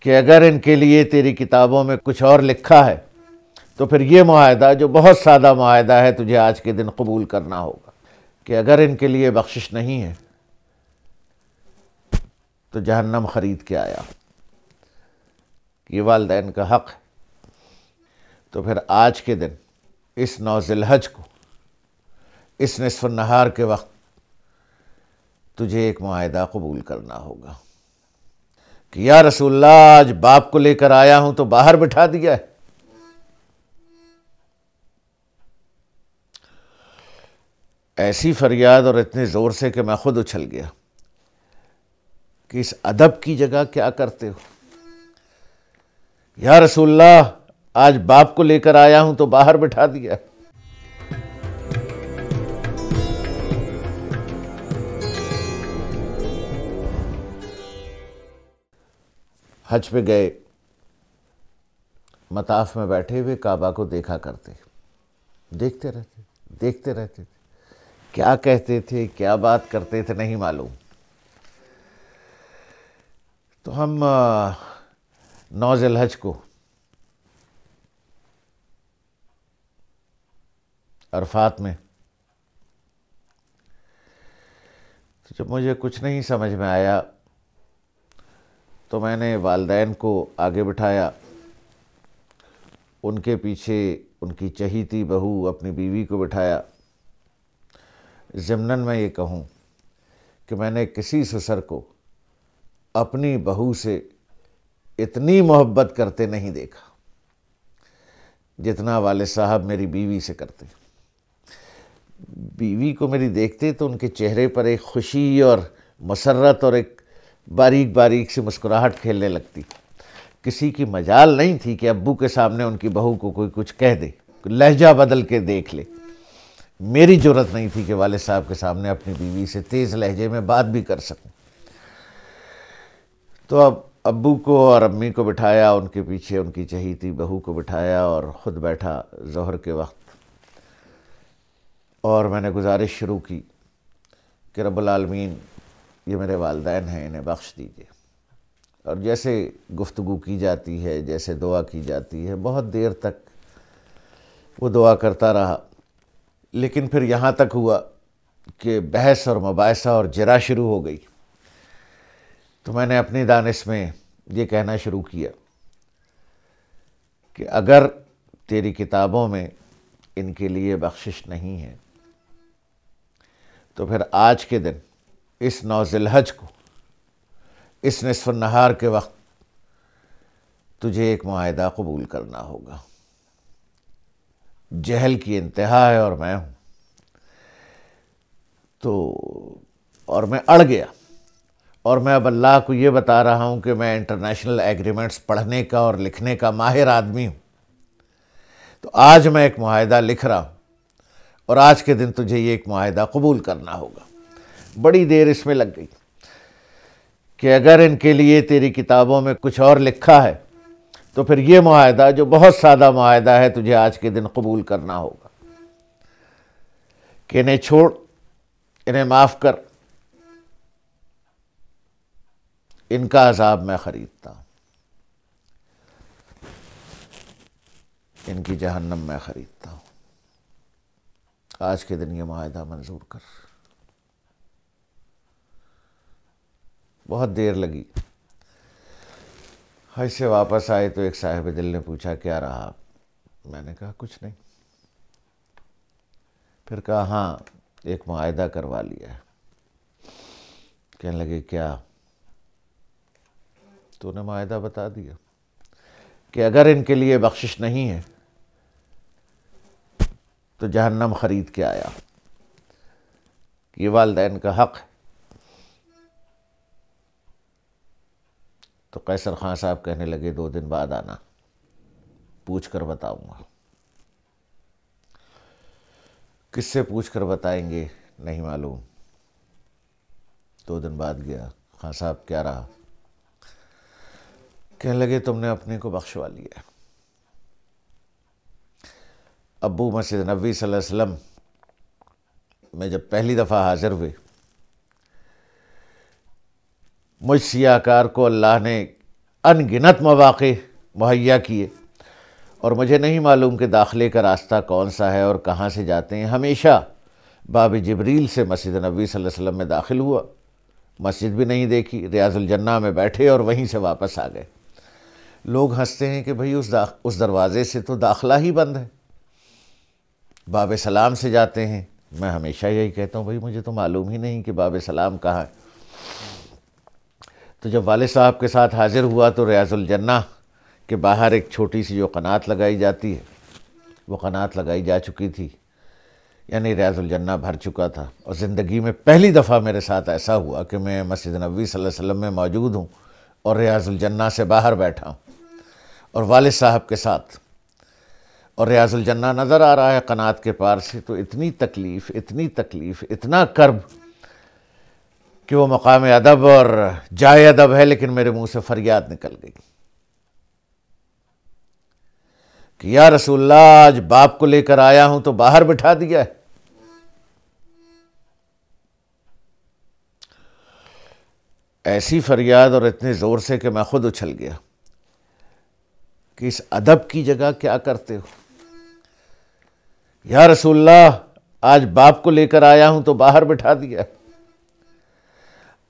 کہ اگر ان کے لیے تیری کتابوں میں کچھ اور لکھا ہے تو پھر یہ معاہدہ جو بہت سادہ معاہدہ ہے تجھے آج کے دن قبول کرنا ہوگا، کہ اگر ان کے لیے بخشش نہیں ہے تو جہنم خرید کے آیا۔ یہ والدین کا حق ہے۔ تو پھر آج کے دن اس 9 ذی الحج کو، اس نصف النہار کے وقت تجھے ایک معاہدہ قبول کرنا ہوگا کہ یا رسول اللہ آج باپ کو لے کر آیا ہوں تو باہر بٹھا دیا ہے۔ ایسی فریاد اور اتنے زور سے کہ میں خود اچھل گیا کہ اس ادب کی جگہ کیا کرتے ہو؟ یا رسول اللہ آج باپ کو لے کر آیا ہوں تو باہر بٹھا دیا ہے۔ حج پہ گئے، مطاف میں بیٹھے ہوئے کعبہ کو دیکھا کرتے، دیکھتے رہتے تھے، کیا کہتے تھے، کیا بات کرتے تھے نہیں معلوم۔ تو ہم 9 ذی الحج کو عرفات میں، تو جب مجھے کچھ نہیں سمجھ میں آیا تو میں نے والدین کو آگے بٹھایا، ان کے پیچھے ان کی چہیتی بہو اپنی بیوی کو بٹھایا۔ ضمناً میں یہ کہوں کہ میں نے کسی سسر کو اپنی بہو سے اتنی محبت کرتے نہیں دیکھا جتنا والد صاحب میری بیوی سے کرتے۔ بیوی کو میری دیکھتے تو ان کے چہرے پر ایک خوشی اور مسرت اور ایک باریک باریک سی مسکراہٹ کھیلنے لگتی۔ کسی کی مجال نہیں تھی کہ ابو کے سامنے ان کی بہو کو کوئی کچھ کہہ دے، لہجہ بدل کے دیکھ لے۔ میری جرت نہیں تھی کہ والد صاحب کے سامنے اپنی بیوی سے تیز لہجے میں بات بھی کر سکوں۔ تو اب ابو کو اور امی کو بٹھایا، ان کے پیچھے ان کی چہیتی بہو کو بٹھایا اور خود بیٹھا ظہر کے وقت، اور میں نے گزارش شروع کی کہ رب العالمین یہ میرے والدین ہیں، انہیں بخش دیجئے۔ اور جیسے گفتگو کی جاتی ہے، جیسے دعا کی جاتی ہے، بہت دیر تک وہ دعا کرتا رہا، لیکن پھر یہاں تک ہوا کہ بحث اور مباحثہ اور جرا شروع ہو گئی۔ تو میں نے اپنی دانش میں یہ کہنا شروع کیا کہ اگر تیری کتابوں میں ان کے لیے بخشش نہیں ہے تو پھر آج کے دن اس 9 ذی الحج کو، اس نصف النہار کے وقت تجھے ایک معاہدہ قبول کرنا ہوگا۔ جہل کی انتہا ہے اور میں ہوں اور میں اڑ گیا، اور میں اب اللہ کو یہ بتا رہا ہوں کہ میں انٹرنیشنل ایگریمنٹس پڑھنے کا اور لکھنے کا ماہر آدمی ہوں۔ تو آج میں ایک معاہدہ لکھ رہا ہوں اور آج کے دن تجھے یہ ایک معاہدہ قبول کرنا ہوگا۔ بڑی دیر اس میں لگ گئی کہ اگر ان کے لیے تیری کتابوں میں کچھ اور لکھا ہے تو پھر یہ معاہدہ جو بہت سادہ معاہدہ ہے تجھے آج کے دن قبول کرنا ہوگا کہ انہیں چھوڑ، انہیں معاف کر، ان کا عذاب میں خریدتا ہوں، ان کی جہنم میں خریدتا ہوں۔ آج کے دن یہ معاہدہ منظور کر۔ بہت دیر لگی۔ حج سے واپس آئے تو ایک صاحب دل نے پوچھا کیا رہا؟ میں نے کہا کچھ نہیں۔ پھر کہا ہاں ایک معاہدہ کروا لیا ہے۔ کہنے لگے کیا؟ تو نے معاہدہ بتا دیا کہ اگر ان کے لیے بخشش نہیں ہے تو جہنم خرید کے آیا۔ یہ والدین کا حق ہے۔ تو قیصر خان صاحب کہنے لگے 2 دن بعد آنا، پوچھ کر بتاؤں گا۔ کس سے پوچھ کر بتائیں گے نہیں معلوم۔ 2 دن بعد گیا۔ خان صاحب کیا رہا؟ کہنے لگے تم نے اپنے کو بخشوا لیا۔ ابو مسجد نبوی صلی اللہ علیہ وسلم میں جب پہلی دفعہ حاضر ہوئے، مجھ سیاہ کار کو اللہ نے ان گنت مواقع مہیا کیے، اور مجھے نہیں معلوم کہ داخلے کا راستہ کون سا ہے اور کہاں سے جاتے ہیں۔ ہمیشہ باب جبریل سے مسجد نبوی صلی اللہ علیہ وسلم میں داخل ہوا، مسجد بھی نہیں دیکھی، ریاض الجنہ میں بیٹھے اور وہیں سے واپس آ گئے۔ لوگ ہنستے ہیں کہ بھئی اس دروازے سے تو داخلہ ہی بند ہے، باب سلام سے جاتے ہیں۔ میں ہمیشہ یہی کہتا ہوں، بھئی مجھے تو معلوم ہی نہیں کہ باب سلام کہاں ہے۔ تو جب والد صاحب کے ساتھ حاضر ہوا تو ریاض الجنہ کے باہر ایک چھوٹی سی جو قنات لگائی جاتی ہے، وہ قنات لگائی جا چکی تھی، یعنی ریاض الجنہ بھر چکا تھا۔ اور زندگی میں پہلی دفعہ میرے ساتھ ایسا ہوا کہ میں مسجد نبوی صلی اللہ علیہ وسلم میں موجود ہوں اور ریاض الجنہ سے باہر بیٹھا ہوں اور والد صاحب کے ساتھ، اور ریاض الجنہ نظر آ رہا ہے قنات کے پار سے۔ تو اتنی تکلیف، اتنا کرب کہ وہ مقام ادب اور جائے ادب ہے، لیکن میرے منہ سے فریاد نکل گئی کہ یا رسول اللہ، آج باپ کو لے کر آیا ہوں تو باہر بٹھا دیا ہے۔ ایسی فریاد اور اتنے زور سے کہ میں خود اچھل گیا کہ اس ادب کی جگہ کیا کرتے ہو؟ یا رسول اللہ، آج باپ کو لے کر آیا ہوں تو باہر بٹھا دیا ہے۔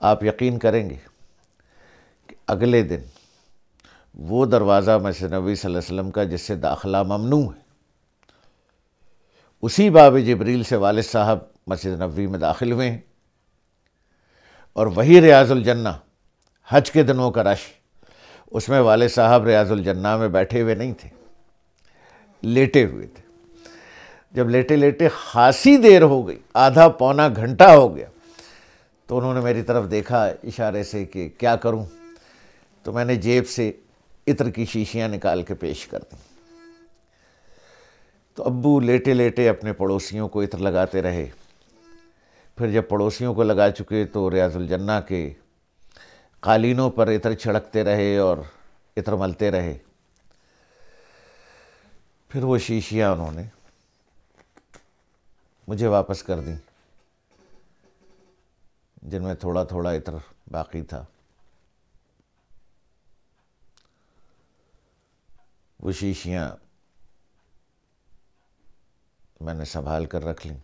آپ یقین کریں گے کہ اگلے دن وہ دروازہ مسجد نبوی صلی اللہ علیہ وسلم کا جس سے داخلہ ممنوع ہے، اسی باب جبریل سے والد صاحب مسجد نبوی میں داخل ہوئے ہیں، اور وہی ریاض الجنہ حج کے دنوں کا رش، اس میں والد صاحب ریاض الجنہ میں بیٹھے ہوئے نہیں تھے، لیٹے ہوئے تھے۔ جب لیٹے لیٹے خاصی دیر ہو گئی، آدھا پونا گھنٹہ ہو گیا، تو انہوں نے میری طرف دیکھا اشارے سے کہ کیا کروں، تو میں نے جیب سے عطر کی شیشیاں نکال کے پیش کر دیں۔ تو ابو لیٹے لیٹے اپنے پڑوسیوں کو عطر لگاتے رہے۔ پھر جب پڑوسیوں کو لگا چکے تو ریاض الجنہ کے قالینوں پر عطر چھڑکتے رہے اور عطر ملتے رہے۔ پھر وہ شیشیاں انہوں نے مجھے واپس کر دیں، جن میں تھوڑا تھوڑا عطر باقی تھا۔ وہ شیشیاں میں نے سنبھال کر رکھ لیں۔